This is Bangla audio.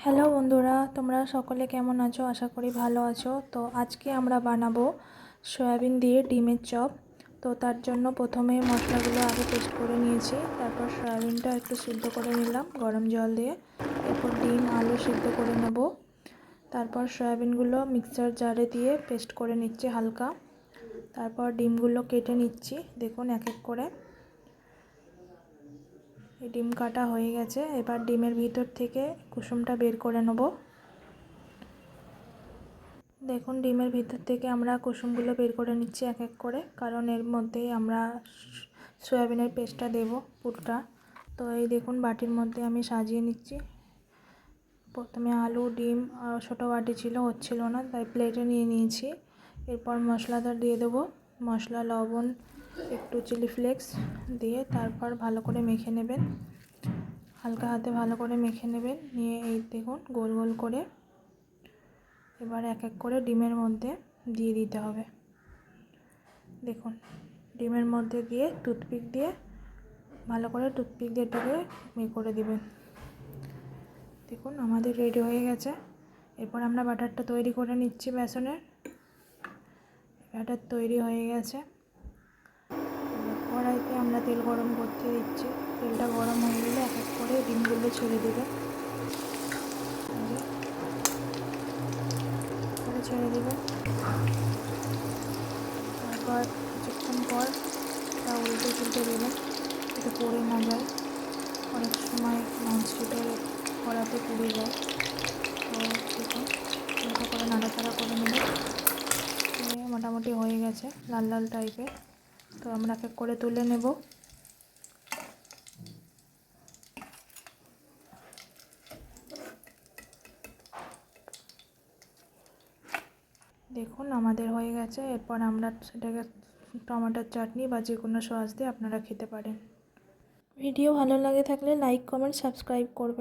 হ্যালো বন্ধুরা, তোমরা সকলে কেমন আছো? আশা করি ভালো আছো। তো আজকে আমরা বানাবো সয়াবিন দিয়ে ডিমের চপ। তো তার জন্য প্রথমে মশলাগুলো আগে পেস্ট করে নিয়েছি, তারপর সয়াবিনটা একটু সিদ্ধ করে নিলাম গরম জল দিয়ে, এরপর ডিম আলু সিদ্ধ করে নেব। তারপর সয়াবিনগুলো মিক্সার জারে দিয়ে পেস্ট করে নিচ্ছি হালকা। তারপর ডিমগুলো কেটে নিচ্ছি, দেখুন এক এক করে। এই ডিম কাটা হয়ে গেছে, এবার ডিমের ভিতর থেকে কুসুমটা বের করে নেব। দেখুন ডিমের ভিতর থেকে আমরা কুসুমগুলো বের করে নিচ্ছি এক এক করে, কারণ এর মধ্যেই আমরা সয়াবিনের পেস্টটা দেব পুরোটা। তো এই দেখুন বাটির মধ্যে আমি সাজিয়ে নিচ্ছি। প্রথমে আলু ডিম ছোটো বাটি ছিল, হচ্ছিল না, তাই প্লেটে নিয়ে নিয়েছি। এরপর মশলাটা দিয়ে দেবো, মশলা লবণ একটু চিলি ফ্লেক্স দিয়ে তারপর ভালো করে মেখে নেবেন, হালকা হাতে ভালো করে মেখে নেবেন। নিয়ে এই দেখুন গোল গোল করে এবার এক এক করে ডিমের মধ্যে দিয়ে দিতে হবে। দেখুন ডিমের মধ্যে দিয়ে টুথপিক দিয়ে ভালো করে টুথপিক দিয়ে এটাকে করে দিবেন। দেখুন আমাদের রেডি হয়ে গেছে। এরপর আমরা ব্যাটারটা তৈরি করে নিচ্ছি। বেসনের ব্যাটার তৈরি হয়ে গেছে। কড়াইতে আমরা তেল গরম করতে দিচ্ছি। তেলটা গরম হয়ে গেলে এক এক করে ডিমগুলো ছেড়ে দেবে, ছেড়ে দেবে। তারপর কিছুক্ষণ পর তা উল্টে তুলতে দেবেন, এটা পড়ে না যায়। অনেক সময় ননস্টিকের কড়াতে পুড়ে যায়। তো দেখুন হালকা করে নাড়াচাড়া করে নেবে। মোটামুটি হয়ে গেছে লাল লাল টাইপের। তো আমরা এক এক করে তুলে নেব। দেখুন আমাদের হয়ে গেছে। এরপর আমরা সেটাকে টমেটোর চাটনি বা যে কোনো সস দিয়ে আপনারা খেতে পারেন। ভিডিও ভালো লাগে থাকলে লাইক কমেন্ট সাবস্ক্রাইব করবেন।